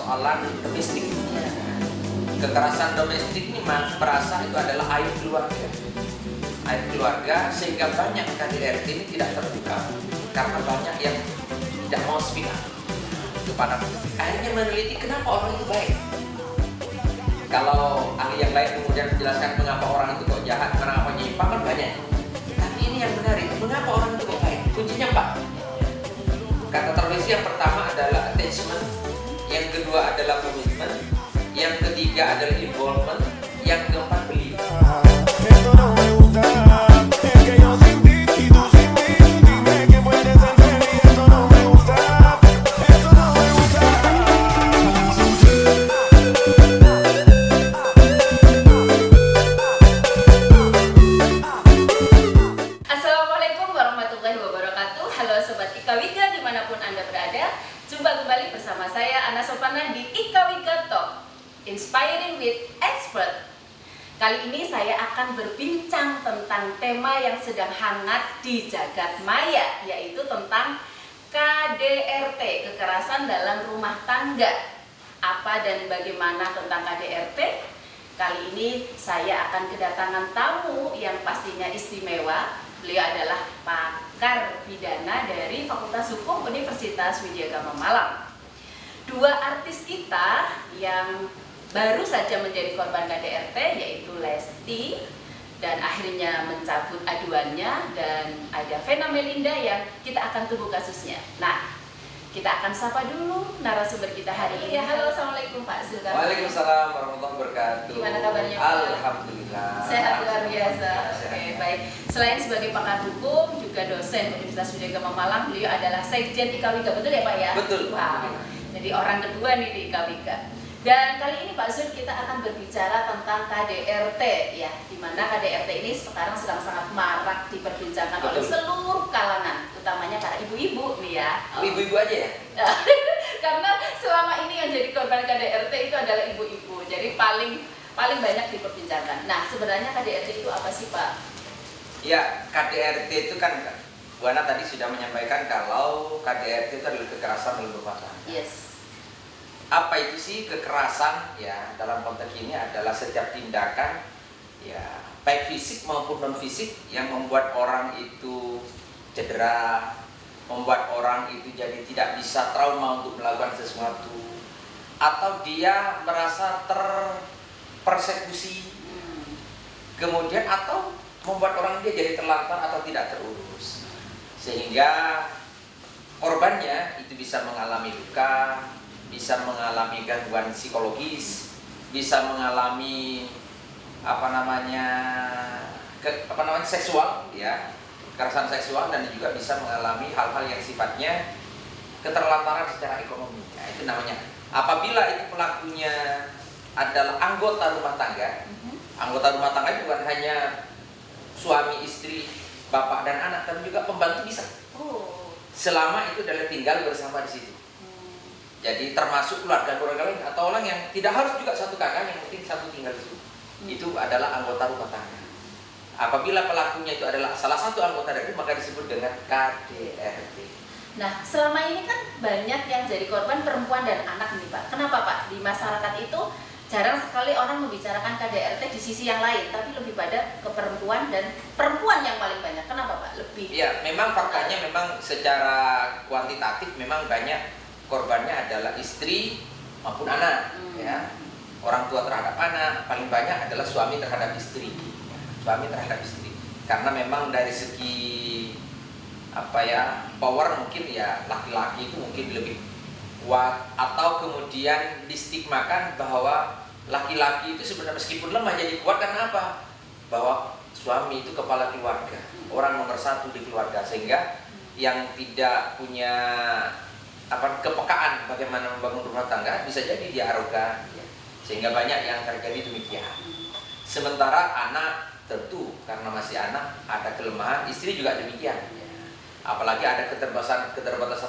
persoalan domestik. Kekerasan domestik ini merasa itu adalah aib keluarga, sehingga banyak KDRT ini tidak terbuka karena banyak yang tidak mau speak up kepada akhirnya meneliti kenapa orang itu baik. Kalau ahli yang lain kemudian menjelaskan mengapa orang itu kok jahat, mengapa nyimpang kan banyak. Tapi ini yang menarik, mengapa orang itu kok baik? Kuncinya 4. Kata terlebih yang pertama adalah attachment, yang kedua adalah commitment, yang ketiga adalah involvement, yang keempat belief. Assalamualaikum warahmatullahi wabarakatuh. Halo Sobat Ika Wika dimanapun Anda berada. Jumpa kembali bersama saya Ana Sopana di Ika Wika Talk, Inspiring with Expert. Kali ini saya akan berbincang tentang tema yang sedang hangat di jagat maya, yaitu tentang KDRT, kekerasan dalam rumah tangga. Apa dan bagaimana tentang KDRT? Kali ini saya akan kedatangan tamu yang pastinya istimewa. Beliau adalah pakar pidana dari Fakultas Hukum Universitas Widyagama Malang. Dua artis kita yang baru saja menjadi korban KDRT, yaitu Lesti dan akhirnya mencabut aduannya, dan ada Vena Melinda yang kita akan tunggu kasusnya. Nah, kita akan sapa dulu narasumber kita hari ini. Halo, assalamualaikum Pak Zulkarnain. Waalaikumsalam warahmatullahi wabarakatuh. Gimana kabarnya Pak? Alhamdulillah. Sehat luar biasa. Sehat. Oke, baik. Selain sebagai pakar hukum, juga dosen Universitas Widyagama Malang, beliau adalah Sekjen Ika Wika, betul ya Pak ya? Betul. Wow. Jadi orang kedua nih di Ika Wika. Dan kali ini Pak Zul kita akan berbicara tentang KDRT ya, di mana KDRT ini sekarang sedang sangat marak diperbincangkan oleh seluruh kalangan, utamanya para ibu-ibu nih ya. Ibu-ibu aja ya? Karena selama ini yang jadi korban KDRT itu adalah ibu-ibu, jadi paling banyak diperbincangkan. Nah, sebenarnya KDRT itu apa sih Pak? Ya, KDRT itu kan Bu Ana tadi sudah menyampaikan kalau KDRT itu adalah kekerasan dalam rumah tangga. Yes. Apa itu sih kekerasan? Ya, dalam konteks ini adalah setiap tindakan ya, baik fisik maupun non fisik yang membuat orang itu cedera, membuat orang itu jadi tidak bisa trauma untuk melakukan sesuatu, atau dia merasa terpersekusi, kemudian atau membuat orang dia jadi terlantar atau tidak terurus, sehingga korbannya itu bisa mengalami luka, bisa mengalami gangguan psikologis, bisa mengalami seksual ya, kekerasan seksual, dan juga bisa mengalami hal-hal yang sifatnya keterlantaran secara ekonomi. Nah, itu namanya. Apabila itu pelakunya adalah anggota rumah tangga, anggota rumah tangga bukan hanya suami, istri, bapak dan anak, tapi juga pembantu bisa. Selama itu adalah tinggal bersama di situ. Jadi termasuk keluarga lain atau orang yang tidak harus juga satu kakak, yang penting satu tinggal di situ. Itu adalah anggota rumah tangga. Apabila pelakunya itu adalah salah satu anggota dari, maka disebut dengan KDRT. Nah, selama ini kan banyak yang jadi korban perempuan dan anak nih Pak. Kenapa Pak? Di masyarakat itu jarang sekali orang membicarakan KDRT di sisi yang lain, tapi lebih pada ke perempuan, dan perempuan yang paling banyak. Kenapa Pak? Lebih. Ya, memang faktanya memang secara kuantitatif memang banyak korbannya adalah istri maupun anak, ya. Orang tua terhadap anak, paling banyak adalah suami terhadap istri, suami terhadap istri. Karena memang dari segi power mungkin ya laki-laki itu mungkin lebih kuat, atau kemudian distigmakan bahwa laki-laki itu sebenarnya meskipun lemah jadi kuat karena apa? Bahwa suami itu kepala keluarga, orang nomor satu di keluarga, sehingga yang tidak punya kepekaan bagaimana membangun rumah tangga bisa jadi dia arogan, sehingga banyak yang terjadi demikian. Sementara anak tentu karena masih anak ada kelemahan, istri juga demikian, apalagi ada keterbatasan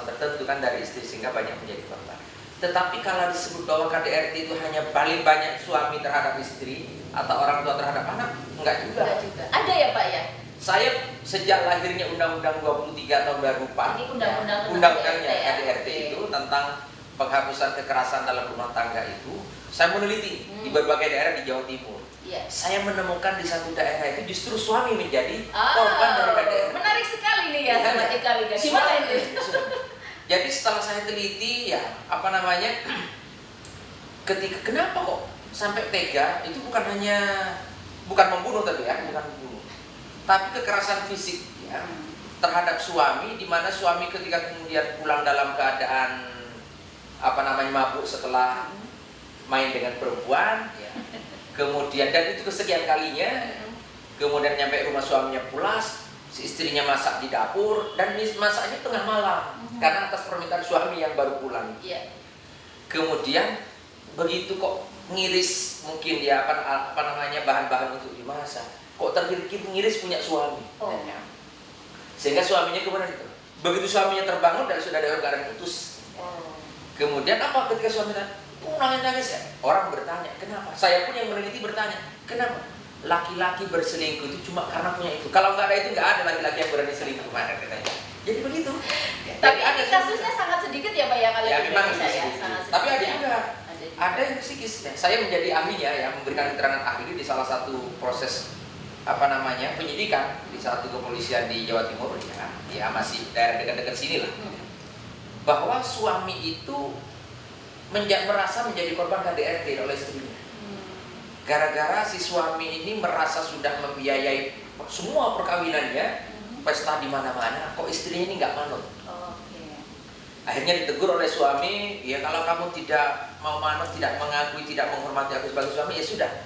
tertentu kan dari istri, sehingga banyak menjadi korban. Tetapi kalau disebut bahwa KDRT itu hanya paling banyak suami terhadap istri atau orang tua terhadap anak, enggak juga. Ada ya Pak ya? Saya sejak lahirnya Undang-Undang 23 tahun 2004, Ini undang-undangnya KDRT itu tentang penghapusan kekerasan dalam rumah tangga itu, saya meneliti di berbagai daerah di Jawa Timur. Saya menemukan di satu daerah itu justru suami menjadi korban dari KDRT. Menarik sekali nih ya, Sobat Ika Wika. Gimana itu? Jadi setelah saya teliti ya, ketika kenapa kok sampai tega, itu bukan membunuh tapi ya, bukan membunuh, tapi kekerasan fisik ya terhadap suami, di mana suami ketika kemudian pulang dalam keadaan mabuk setelah main dengan perempuan ya. Kemudian, dan itu kesekian kalinya, kemudian nyampe rumah suaminya pulas, si istrinya masak di dapur, dan masaknya tengah malam karena atas permintaan suami yang baru pulang. Kemudian begitu kok ngiris mungkin ya bahan-bahan untuk dimasak, kok terpikir ngiris punya suami. Sehingga suaminya kemudian itu, begitu suaminya terbangun dan sudah dalam keadaan putus. Kemudian apa ketika suaminya nangis ya? Orang bertanya, kenapa? Saya pun yang meneliti bertanya, kenapa? Laki-laki berselingkuh itu cuma karena punya itu. Kalau nggak ada itu, nggak ada laki-laki yang berani selingkuh kemarin katanya. Jadi begitu. Tapi ada kasusnya sangat sedikit ya Pak ya kalau ya, di Indonesia ya. Tapi ada juga. Ada yang psikis. Saya menjadi ahlinya ya, memberikan keterangan ahli di salah satu proses penyidikan di satu kepolisian di Jawa Timur ya masih daerah dekat-dekat sini lah. Bahwa suami itu merasa menjadi korban KDRT oleh istrinya. Gara-gara si suami ini merasa sudah membiayai semua perkawinannya, pesta di mana-mana, kok istrinya ini nggak manut. Akhirnya ditegur oleh suami, ya kalau kamu tidak mau manut, tidak mengakui, tidak menghormati aku sebagai suami, ya sudah,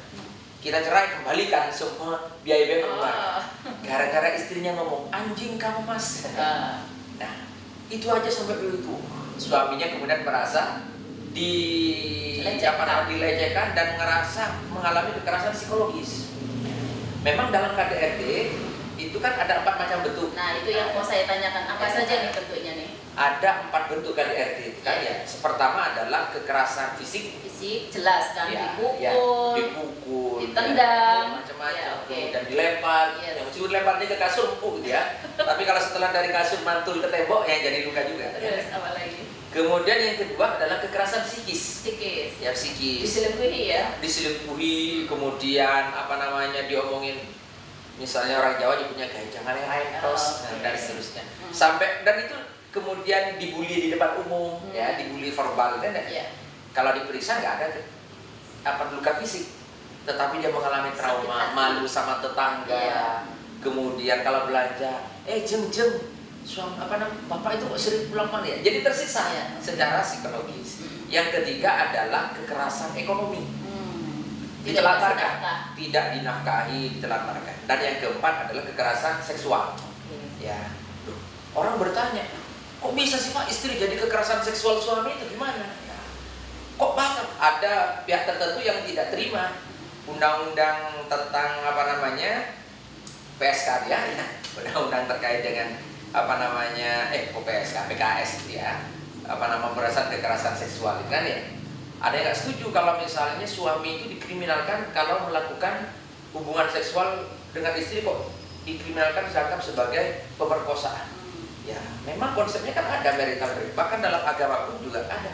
kita cerai, kembalikan semua biaya-biaya keluarga. Gara-gara istrinya ngomong, anjing kamu mas. Nah, itu aja sampai begitu. Suaminya kemudian merasa dilecehkan dan merasa mengalami kekerasan psikologis. Memang dalam KDRT itu kan ada 4 macam bentuk. Nah itu yang mau saya tanyakan, apa saja nih bentuknya nih? Ada 4 bentuk KDRT itu kan ya. Pertama adalah kekerasan fisik. Fisik jelas kan, dipukul, ditendang, macam-macam, dan dilempar. Yang meskipun lemparnya ke kasur empuk gitu ya. Tapi kalau setelah dari kasur mantul ke tembok ya jadi luka juga. Terus apa lagi? Kemudian yang kedua adalah kekerasan psikis. Ya psikis. Diselingkuhi ya. Diselingkuhi, kemudian diomongin, misalnya orang Jawa dia punya gaya jangan yang lain terus dan seterusnya. Sampai dan itu kemudian dibully di depan umum ya, dibully verbal kan ya. Kalau diperiksa nggak ada luka fisik, tetapi dia mengalami trauma, malu sama tetangga. Kemudian kalau belanja, jeng suami bapak itu kok sering pulang malam ya, jadi tersiksa secara psikologis. Yang ketiga adalah kekerasan ekonomi, ditelantarkan, tidak dinafkahi, ditelantarkan. Dan yang keempat adalah kekerasan seksual. Ya, orang bertanya, kok bisa sih Pak istri jadi kekerasan seksual suami itu gimana? Ya, kok banyak ada pihak tertentu yang tidak terima undang-undang tentang PSK ya, undang-undang terkait dengan PKS ya, pemberantasan kekerasan seksual itu kan ya. Ada yang nggak setuju kalau misalnya suami itu dikriminalkan kalau melakukan hubungan seksual dengan istri, kok dikriminalkan dianggap sebagai pemerkosaan. Ya, memang konsepnya kan ada marital rape, bahkan dalam agama pun juga ada.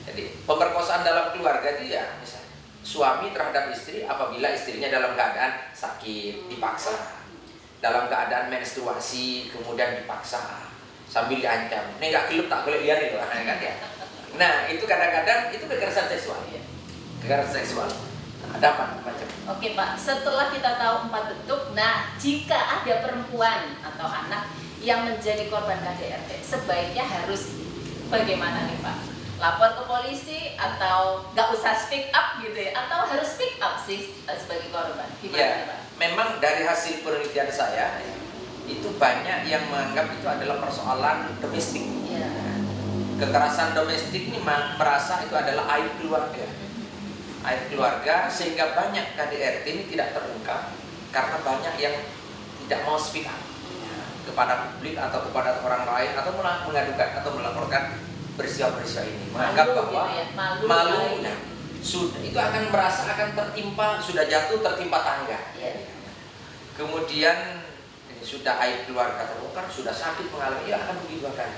Jadi pemerkosaan dalam keluarga itu ya misalnya suami terhadap istri apabila istrinya dalam keadaan sakit dipaksa, dalam keadaan menstruasi kemudian dipaksa sambil diancam, ini nggak kelip tak boleh lihat itu kan ya. Nah itu kadang-kadang itu kekerasan seksual ya, kekerasan seksual. Nah, ada apa macam? Oke Pak, setelah kita tahu 4 bentuk, nah jika ada perempuan atau anak yang menjadi korban KDRT, sebaiknya harus bagaimana nih Pak? Lapor ke polisi atau nggak usah speak up gitu ya? Atau harus speak up sih sebagai korban? Gimana ya, nih Pak? Memang dari hasil penelitian saya itu banyak yang menganggap itu adalah persoalan domestik. Ya. Kekerasan domestik ini merasa itu adalah aib keluarga. Aib keluarga sehingga banyak KDRT ini tidak terungkap karena banyak yang tidak mau speak up kepada publik atau kepada orang lain atau mengadukan atau melaporkan peristiwa-peristiwa ini, menganggap bahwa malu ya, sudah itu akan merasa akan tertimpa, sudah jatuh tertimpa tangga. Kemudian ini sudah aib keluarga terbongkar, sudah sakit mengalami, ya akan begitu akan.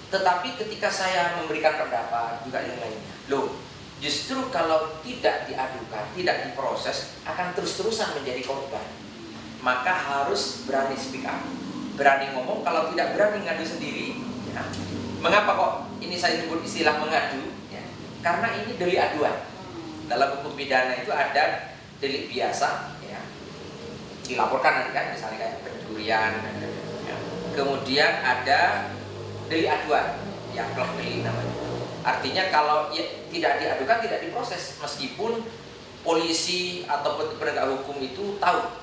Tetapi ketika saya memberikan pendapat juga yang lainnya, loh, justru kalau tidak diadukan, tidak diproses, akan terus-terusan menjadi korban. Maka harus berani speak up, berani ngomong. Kalau tidak berani ngadu sendiri, ya. Mengapa kok ini saya sebut istilah mengadu? Ya. Karena ini delik aduan. Dalam hukum pidana itu ada delik biasa, ya. Dilaporkan nanti kan, misalnya kayak pencurian, ya. Kemudian ada delik aduan, ya telah delik namanya. Artinya kalau ya, tidak diadukan, tidak diproses, meskipun polisi ataupun penegak hukum itu tahu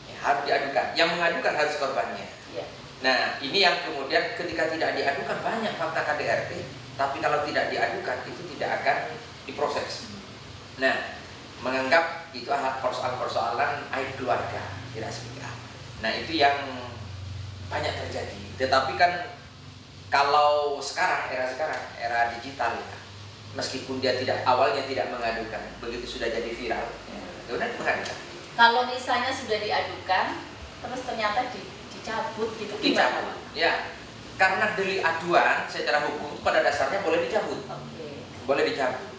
ya, harus diadukan. Yang mengadukan harus korbannya. Ya. Nah, ini yang kemudian ketika tidak diadukan banyak fakta KDRT, tapi kalau tidak diadukan itu tidak akan diproses. Nah, menganggap itu persoalan-persoalan aib keluarga, tidak speak up. Nah, itu yang banyak terjadi. Tetapi kan kalau sekarang, era digital ya, meskipun dia awalnya tidak mengadukan, begitu sudah jadi viral, kemudian mengadukan. Kalau misalnya sudah diadukan, terus ternyata dicabut gitu, Dicabut, ya. Karena delik aduan secara hukum pada dasarnya boleh dicabut, boleh dicabut.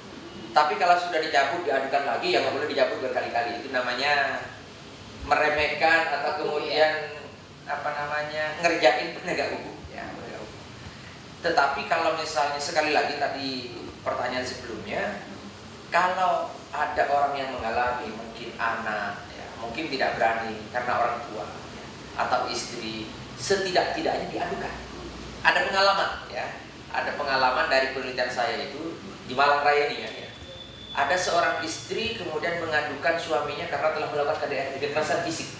Tapi kalau sudah dicabut, diadukan lagi, ya nggak boleh dicabut berkali-kali. Itu namanya meremehkan atau kemudian ngerjain penegak hukum. Tetapi kalau misalnya sekali lagi tadi pertanyaan sebelumnya, kalau ada orang yang mengalami, mungkin anak, ya, mungkin tidak berani karena orang tua ya, atau istri, setidak-tidaknya diadukan. Ada pengalaman, ya, ada pengalaman dari penelitian saya itu di Malang Raya ini ya. Ada seorang istri kemudian mengadukan suaminya karena telah melakukan KDRT, kekerasan fisik,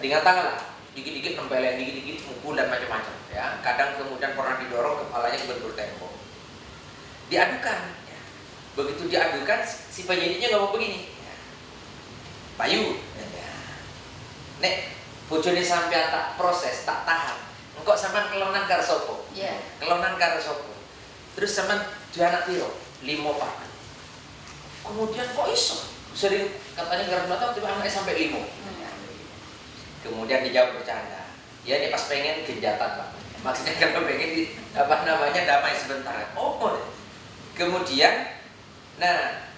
dengan tangan lah. Dikit-dikit nempelin, dikit-dikit mukul dan macam-macam ya. Kadang kemudian pernah didorong kepalanya kebentur tembok. Diadukan ya. Begitu diadukan si penyidiknya ngomong begini ya. Bayu ya. Nek bojone sampean tak proses, tak tahan. Engkau sampean kelonan karo sapa? Yeah. Kelonan karo sapa? Terus sampean duwe anak piro? 5 Pak. Kemudian kok iso? Sering katanya garap mata tiba anaknya sampai 5. Kemudian dijawab bercanda. Ya dia pas pengen genjatan Pak. Maksudnya kalau pengen damai sebentar. Oh. Kemudian, nah,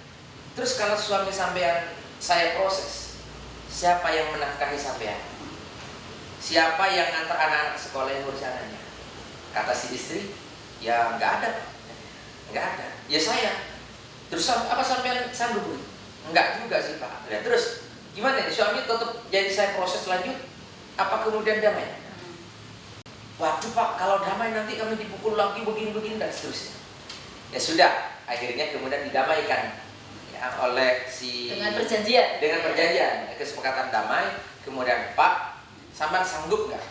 terus kalau suami sampean saya proses, siapa yang menafkahi sampean? Siapa yang antar anak-anak sekolah yang ngurus anaknya? Kata si istri, ya nggak ada, nggak ada. Ya saya. Terus apa sampean sanggup? Enggak juga sih Pak. Nah, terus gimana nih, suami tetap jadi saya proses lanjut, apa kemudian damai? Waduh Pak, kalau damai nanti kami dipukul lagi begini-begini dan seterusnya. Ya sudah, akhirnya kemudian didamaikan ya, oleh si dengan perjanjian, kesepakatan damai. Kemudian Pak, sampean sanggup nggak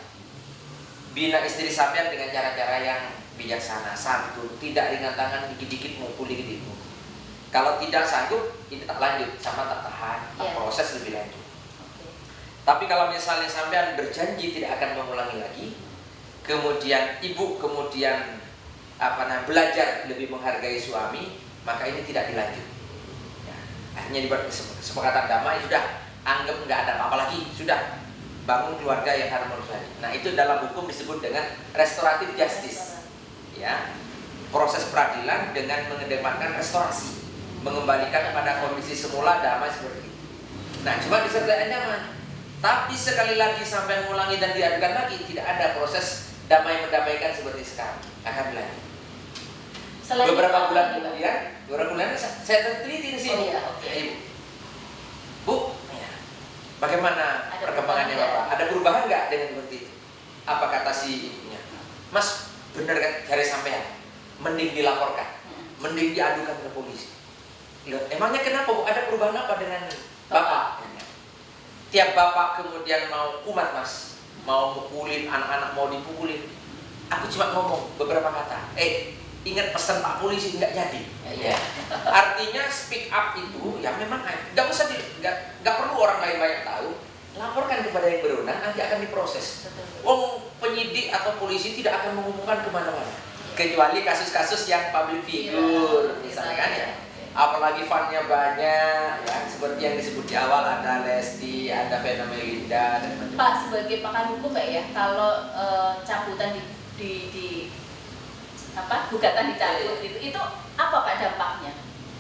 bina istri sampean dengan cara-cara yang bijaksana, santun, tidak ringan tangan, dikit-dikit mukul, dikit-dikit mukul. Kalau tidak sanggup, ini tak lanjut, sama tak tahan, tak proses lebih lanjut. Tapi kalau misalnya sampean berjanji tidak akan mengulangi lagi, kemudian ibu kemudian belajar lebih menghargai suami, maka ini tidak dilanjut. Ya, akhirnya dibuat kesepakatan damai, sudah anggap nggak ada apa-apa lagi, sudah bangun keluarga yang harmonis lagi. Nah itu dalam hukum disebut dengan restoratif justice. Ya, proses peradilan dengan mengedepankan restorasi. Mengembalikan pada kondisi semula damai seperti itu. Nah, cuma disertai ancaman. Tapi sekali lagi sampai mengulangi dan diadukan lagi, tidak ada proses damai mendamaikan seperti sekarang. Akan berlanjut. Beberapa bulan kemudian, saya teliti di sini. Ibu, Bu, ya, bagaimana perkembangannya Bapak? Ada perubahan nggak dengan seperti itu? Apa kata si ibunya? Mas, benar kan cari sampean? Mending dilaporkan, mending diadukan ke polisi. Loh, emangnya kenapa Bu? Ada perubahan apa dengan Bapak? Tiap Bapak kemudian mau kumat Mas, mau mukulin anak-anak, mau dipukulin, aku cuma ngomong beberapa kata. Ingat pesan Pak Polisi, nggak jadi. Ya. Artinya speak up itu ya memang nggak usah nggak perlu orang lain banyak tahu. Laporkan kepada yang berwenang, nanti akan diproses. Penyidik atau polisi tidak akan mengumumkan kemana-mana, kecuali kasus-kasus yang public figure, misalnya kan ya. Apalagi funnya banyak, ya seperti yang disebut di awal, ada Lesti, ada Vena Melinda dan macam-macam. Pak, sebagai pakar hukum nggak ya, kalau cabutan gugatan dicabut itu apa Pak dampaknya?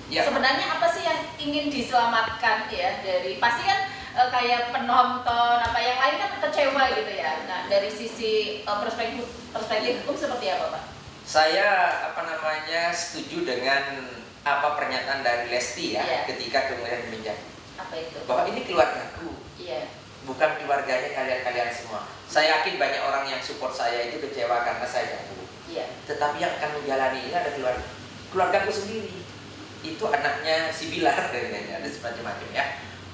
Ya. Sebenarnya apa sih yang ingin diselamatkan ya dari pasti kan kayak penonton apa yang lain kan kecewa gitu ya. Nah dari sisi perspektif hukum seperti apa Pak? Saya setuju dengan apa pernyataan dari Lesti ya, ketika kemudian menjawab apa itu? Bahwa ini keluargaku, bukan keluarganya kalian semua. Saya yakin banyak orang yang support saya itu kecewa karena saya cabut. Tetapi yang akan menjalani ini ada keluargaku sendiri. Itu anaknya si Bilar dan ada semacam-macam ya.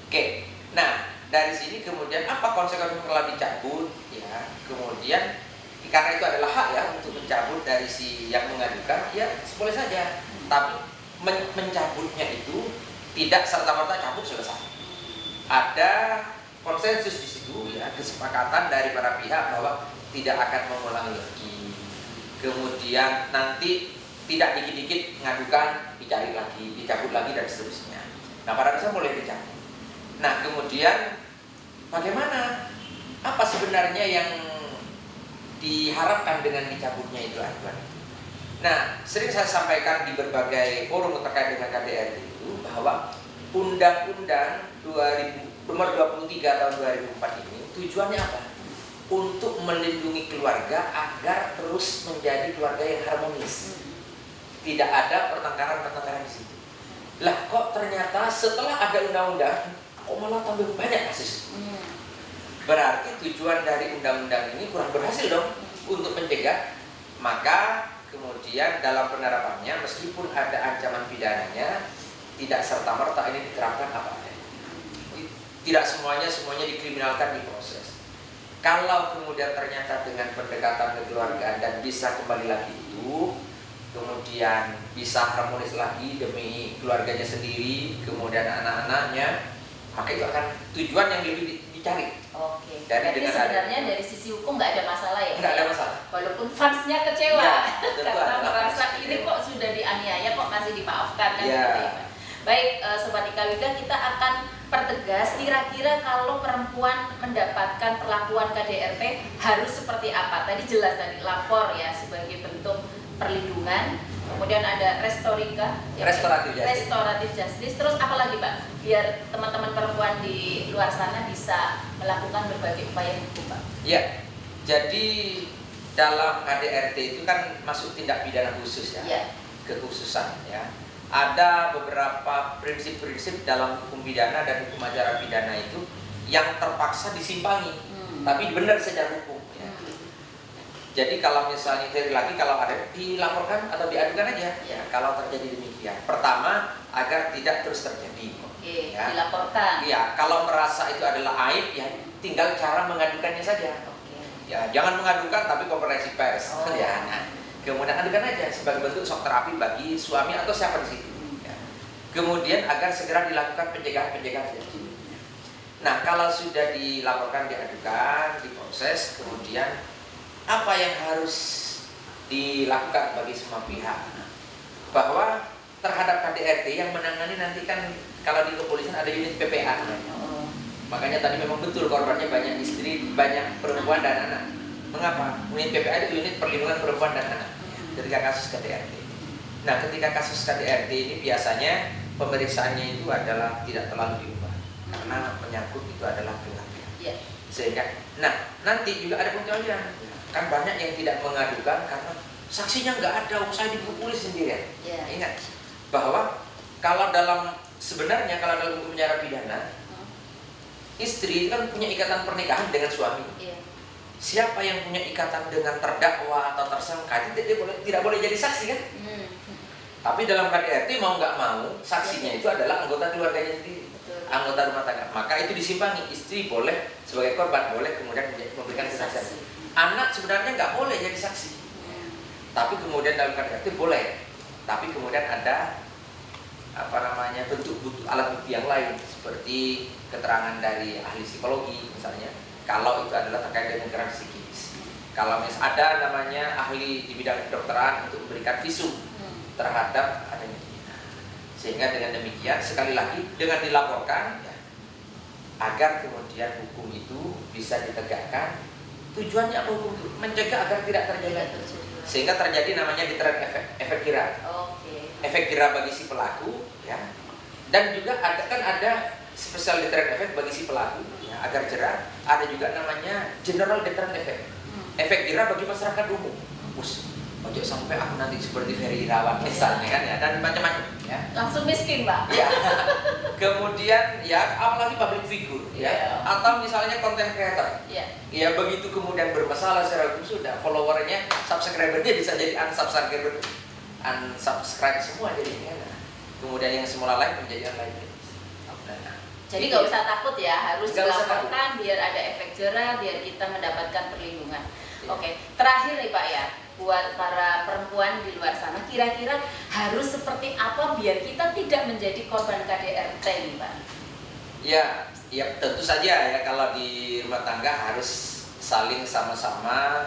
Oke. Nah, dari sini kemudian apa konsekuensi kalau dicabut ya. Kemudian karena itu adalah hak ya untuk mencabut dari si yang mengadukan, ya boleh saja. Tapi mencabutnya itu tidak serta-merta cabut selesai. Ada konsensus di situ ya, kesepakatan dari para pihak bahwa tidak akan mengulangi lagi. Kemudian nanti tidak dikit-dikit ngadukan, dicari lagi, dicabut lagi dan seterusnya. Nah, pada dasarnya boleh dicabut. Nah, kemudian bagaimana? Apa sebenarnya yang diharapkan dengan dicabutnya itu aduan? Nah, sering saya sampaikan di berbagai forum terkait dengan KDRT itu bahwa Undang-Undang nomor 23 tahun 2004 ini tujuannya apa? Untuk melindungi keluarga agar terus menjadi keluarga yang harmonis. Tidak ada pertengkaran-pertengkaran di situ. Lah kok ternyata setelah ada undang-undang kok malah tambah banyak kasus. Berarti tujuan dari undang-undang ini kurang berhasil dong untuk mencegah. Maka kemudian dalam penerapannya meskipun ada ancaman pidananya tidak serta-merta ini diterapkan apa adanya. Tidak semuanya dikriminalkan di proses. Kalau kemudian ternyata dengan pendekatan kekeluargaan dan bisa kembali lagi itu, kemudian bisa harmonis lagi demi keluarganya sendiri, kemudian anak-anaknya, maka itu akan tujuan yang lebih dicari. Oke. Jadi sebenarnya dari sisi hukum nggak ada masalah ya? Nggak ada masalah. Walaupun fansnya kecewa karena merasa ini kok kecewa. Sudah dianiaya kok masih dimaafkan kan? Ya. Gitu ya. Baik, Sobat Ika Wika, kita akan pertegas kira-kira kalau perempuan mendapatkan perlakuan KDRT harus seperti apa? Tadi jelas tadi lapor ya sebagai bentuk perlindungan, kemudian ada restoratif justice, terus apa lagi Pak? Biar teman-teman perempuan di luar sana bisa melakukan berbagai upaya hukum Pak. Ya, jadi dalam KDRT itu kan masuk tindak pidana khusus ya, kekhususan ya. Ada beberapa prinsip-prinsip dalam hukum pidana dan hukum acara pidana itu yang terpaksa disimpangi, tapi benar secara hukum. Ya. Jadi kalau misalnya lagi kalau ada dilaporkan atau diadukan aja, ya kalau terjadi demikian. Pertama agar tidak terus terjadi. Oke, ya. Dilaporkan. Ya, kalau merasa itu adalah aib, ya tinggal cara mengadukannya saja. Ya, jangan mengadukan tapi konferensi pers. Ya, nah, kemudian adukan aja sebagai bentuk shock terapi bagi suami atau siapa di situ. Ya. Kemudian agar segera dilakukan pencegahan. Nah, kalau sudah dilaporkan, diadukan, diproses, kemudian apa yang harus dilakukan bagi semua pihak? Bahwa terhadap KDRT yang menangani nanti kan kalau di kepolisian ada unit PPA. Makanya tadi memang betul korbannya banyak istri, banyak perempuan dan anak. Mengapa? Unit PPA itu unit perlindungan perempuan dan anak ketika kasus KDRT. Nah, ketika kasus KDRT ini biasanya pemeriksaannya itu adalah tidak terlalu diubah karena menyangkut itu adalah keluarga. Sehingga, nah nanti juga ada pengecualian. Kan banyak yang tidak mengadukan karena saksinya nggak ada, saya dipukuli sendirian. Ingat bahwa kalau sebenarnya kalau dalam hukum acara pidana, istri kan punya ikatan pernikahan dengan suami. Siapa yang punya ikatan dengan terdakwa atau tersangka itu tidak boleh jadi saksi kan? Tapi dalam KDRT mau nggak mau saksinya itu adalah anggota keluarganya sendiri, anggota rumah tangga. Maka itu disimpangi. Istri boleh sebagai korban, boleh kemudian memberikan kesaksian. Anak sebenarnya nggak boleh jadi saksi. Tapi kemudian dalam KDRT boleh. Tapi kemudian ada bentuk alat bukti yang lain seperti keterangan dari ahli psikologi misalnya kalau itu adalah terkait dengan gangguan psikis. Kalau ada namanya ahli di bidang kedokteran untuk memberikan visum terhadap adanya zina. Sehingga dengan demikian sekali lagi dengan dilaporkan ya, agar kemudian hukum itu bisa ditegakkan. Tujuannya apa hukum itu? Mencegah agar tidak terjadi. Sehingga terjadi namanya deterrent effect, efek jerah. Efek jerah bagi si pelaku, ya. Dan juga ada special deterrent effect bagi si pelaku, ya, agar jerah. Ada juga namanya general deterrent effect. Efek jerah bagi masyarakat umum. Ojo sampai aku nanti seperti Ferry Irawan misalnya kan ya, dan macam-macam ya. Langsung miskin, Pak. Ya. Kemudian ya apalagi public figure ya, atau misalnya content creator. Ya begitu kemudian bermasalah secara khusus, sudah followernya, subscribernya bisa jadi unsubscribe semua jadinya. Kemudian yang semula like menjadi online. Jadi nggak usah takut ya, harus dilaporkan biar ada efek jerah, biar kita mendapatkan perlindungan. Oke, terakhir nih Pak ya, buat para perempuan di luar sana, kira-kira harus seperti apa biar kita tidak menjadi korban KDRT nih Pak? Ya tentu saja ya, kalau di rumah tangga harus saling sama-sama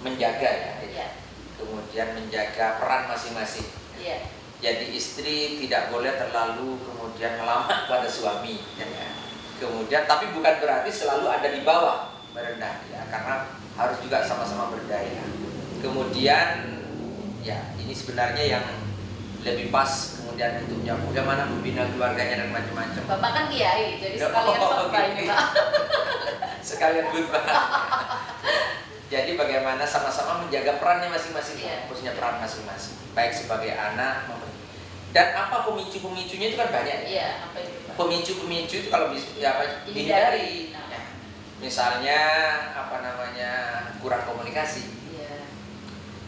menjaga ya. Kemudian menjaga peran masing-masing. Jadi istri tidak boleh terlalu kemudian melamar pada suami ya. Kemudian tapi bukan berarti selalu ada di bawah merendah ya, karena harus juga sama-sama berdaya. Kemudian ya ini sebenarnya yang lebih pas kemudian untuk bagaimana membina keluarganya dan macam-macam. Bapak kan kiai, jadi sekalian khotbah ini Pak. Sekalian khotbah. Jadi bagaimana sama-sama menjaga perannya masing-masing, punya peran masing-masing. Baik sebagai anak dan apa pemicu-pemicunya itu kan banyak. Apa itu, Pak? Pemicu-pemicu itu kalau bisa ya apa dihindari. Misalnya kurang komunikasi.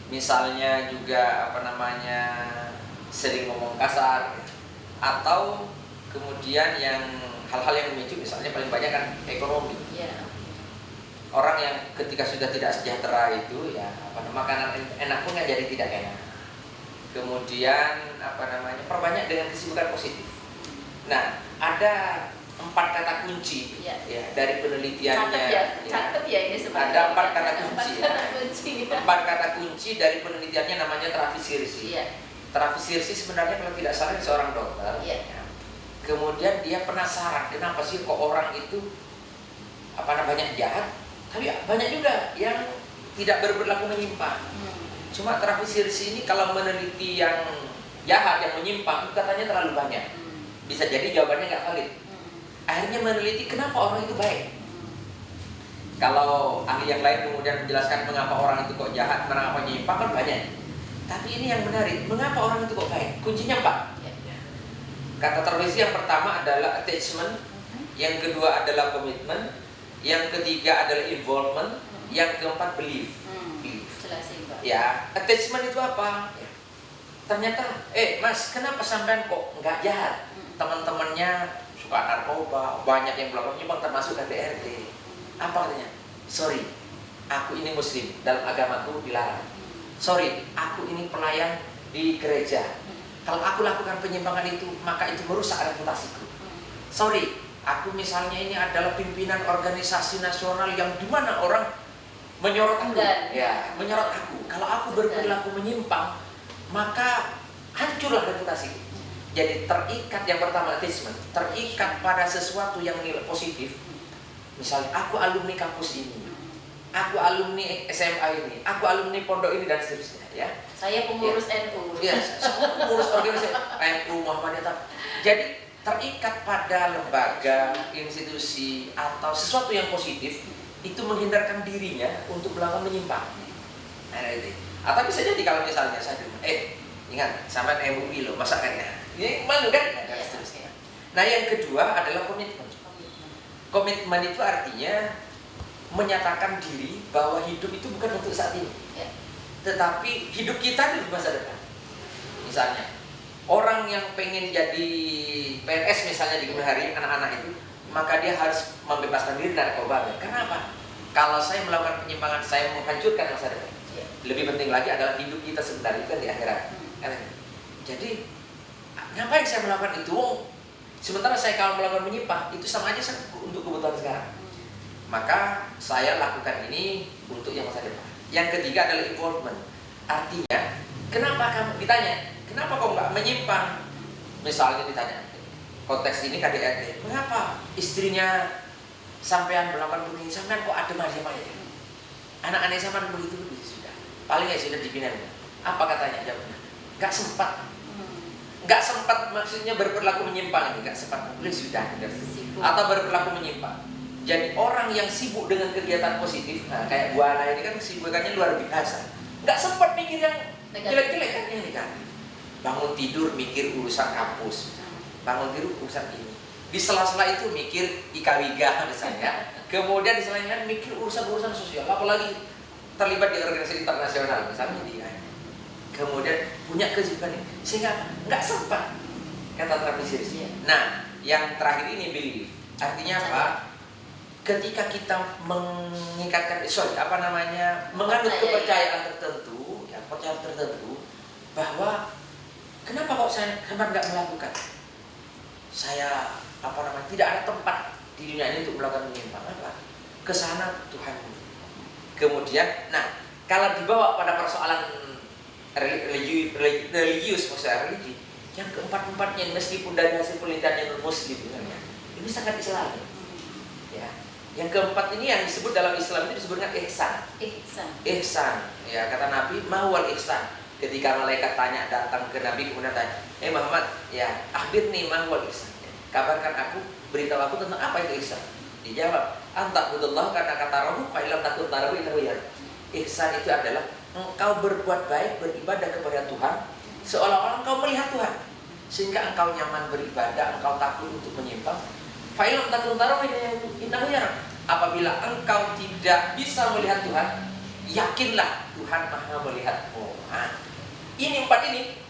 Misalnya juga sering ngomong kasar, atau kemudian yang hal-hal yang memicu misalnya paling banyak kan ekonomi. Orang yang ketika sudah tidak sejahtera itu ya makanan enak pun jadi tidak enak. Kemudian perbanyak dengan kesibukan positif. Nah, ada 4 kata kunci ya dari penelitiannya. Catat ya ini sebenarnya. Ada 4 kata kunci. 4 kata kunci dari penelitiannya, namanya Travis Hirsi. Travis Hirsi sebenarnya kalau tidak salah seorang dokter. Kemudian dia penasaran kenapa sih kok orang itu banyak jahat, tapi banyak juga yang tidak berperilaku menyimpang. Cuma Travis Hirsi ini kalau meneliti yang jahat, yang menyimpang, katanya terlalu banyak. Bisa jadi jawabannya nggak valid. Akhirnya meneliti kenapa orang itu baik. Kalau ahli yang lain kemudian menjelaskan mengapa orang itu kok jahat, mengapa menyimpang kan banyak. Tapi ini yang menarik, mengapa orang itu kok baik? Kuncinya 4. Kata Travis yang pertama adalah attachment, yang kedua adalah commitment, yang ketiga adalah involvement, yang keempat belief. Ya, attachment itu apa? Ternyata, Mas, kenapa sampean kok nggak jahat? Teman-temannya suka narkoba, banyak yang melakukan penyimpangan termasuk KDRT. Apa katanya? Sorry, aku ini muslim, dalam agamaku dilarang. Sorry, aku ini pelayan di gereja. Kalau aku lakukan penyimpangan itu, maka itu merusak reputasiku. Sorry, aku misalnya ini adalah pimpinan organisasi nasional yang dimana orang menyorot aku. Menyorot aku. Kalau aku berperilaku menyimpang, maka hancurlah reputasiku. Jadi terikat, yang pertama attachment, terikat pada sesuatu yang nilai positif. Misalnya aku alumni kampus ini, aku alumni SMA ini, aku alumni pondok ini dan seterusnya ya. Saya pengurus NU. Ya, saya pengurus organisasi NU Muhammadiyah. Jadi terikat pada lembaga, institusi atau sesuatu yang positif itu menghindarkan dirinya untuk melakukan menyimpang. Atau bisa jadi kalau misalnya saya ingat sama MUI loh, masa kan ya? Ini malu kan? Nah yang kedua adalah komitmen. Komitmen itu artinya menyatakan diri bahwa hidup itu bukan untuk saat ini, tetapi hidup kita di masa depan. Misalnya orang yang pengen jadi PNS misalnya di kemudian hari, anak-anak itu, maka dia harus membebaskan diri dari narkoba. Kenapa? Kalau saya melakukan penyimpangan, saya menghancurkan masa depan. Lebih penting lagi adalah hidup kita sebenarnya itu kan di akhirat. Jadi ngapain saya melakukan itu? Sementara saya kalau melakukan menyimpang itu sama aja untuk kebutuhan sekarang. Maka saya lakukan ini untuk yang masa depan. Yang ketiga adalah involvement. Artinya, kenapa kamu ditanya, kenapa kok nggak menyimpang? Misalnya ditanya, konteks ini KDRT, mengapa istrinya sampean melakukan begini, sampean kok adem aja aja? Anak-anak sampean begitu sudah. paling ya sudah dibina. Apa katanya jawabnya? Nggak sempat. Nggak sempat maksudnya berperilaku menyimpang ini, nggak sempat. Boleh sudah atau berperilaku menyimpang. Jadi orang yang sibuk dengan kegiatan positif, nah kayak Bu Ana ini kan kesibukannya luar biasa. Nggak sempat mikir yang jelek-jelek kan, yang negatif. Bangun tidur mikir urusan kampus, bangun tidur urusan ini. Di sela-sela itu mikir IKWIGA misalnya. Kemudian di sela-sela mikir urusan-urusan sosial, apalagi terlibat di organisasi internasional misalnya dia. Kemudian punya kesibukan ini, sehingga nggak sempat kata Travis. Nah, yang terakhir ini belief, artinya apa? Ketika kita menganut kepercayaan tertentu, ya percayaan tertentu, bahwa kenapa kok saya nggak melakukan? Saya tidak ada tempat di dunia ini untuk melakukan menyimpang apa? Kesana Tuhan. Kemudian, nah kalau dibawa pada persoalan religius, maksudnya religi, yang keempat-empatnya meskipun dari hasil penelitian yang muslim misalnya, ini sangat Islami. Ya. Yang keempat ini yang disebut dalam Islam itu disebut dengan ihsan. Ihsan. Ya, kata Nabi, mahwal ihsan. Ketika malaikat datang ke Nabi kemudian tanya, Muhammad, ya, akhbirni mahwal ihsan. Kabarkan aku, beritahu aku tentang apa itu ihsan. Dijawab, anta budullah karena kata rohu fa'ilam takut tarahu innahu ya. Ihsan itu adalah engkau berbuat baik, beribadah kepada Tuhan seolah-olah engkau melihat Tuhan, sehingga engkau nyaman beribadah, engkau takut untuk menyimpang. Fa'ilam takut tarahu innahu ya. Apabila engkau tidak bisa melihat Tuhan, yakinlah Tuhan Maha melihatmu. Nah, ini empat ini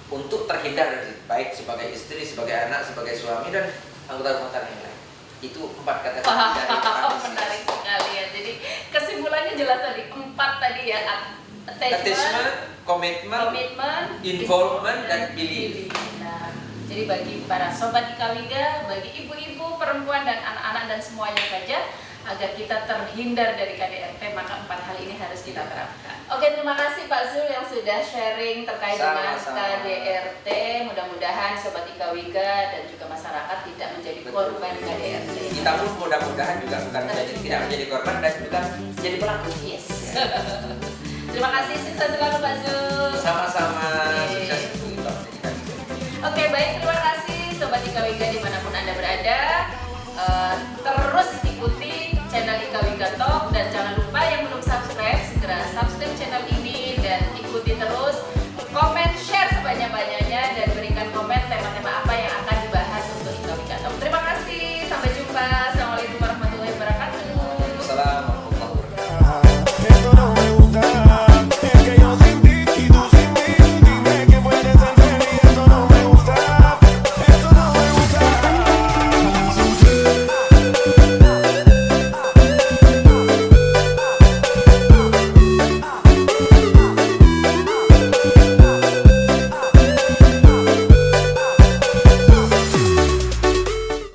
untuk terhindar dari baik sebagai istri, sebagai anak, sebagai suami dan anggota rumah tangga yang lain. Itu empat kata dari menarik sekali ya. Jadi kesimpulannya jelas tadi, empat tadi ya, attachment, komitmen, involvement dan belief. Nah, jadi bagi para sobat IKWIGA, bagi ibu-ibu, perempuan dan anak-anak dan semuanya saja, agar kita terhindar dari KDRT, maka empat hal ini harus kita terapkan. Oke, terima kasih Pak Zul yang sudah sharing terkait dengan KDRT. Mudah-mudahan sobat IKWIGA dan juga masyarakat tidak menjadi korban KDRT. Kita pun mudah-mudahan juga bukan tidak menjadi korban dan juga jadi pelaku. Yes. Terima kasih, sukses selalu Pak Zul. Sama-sama.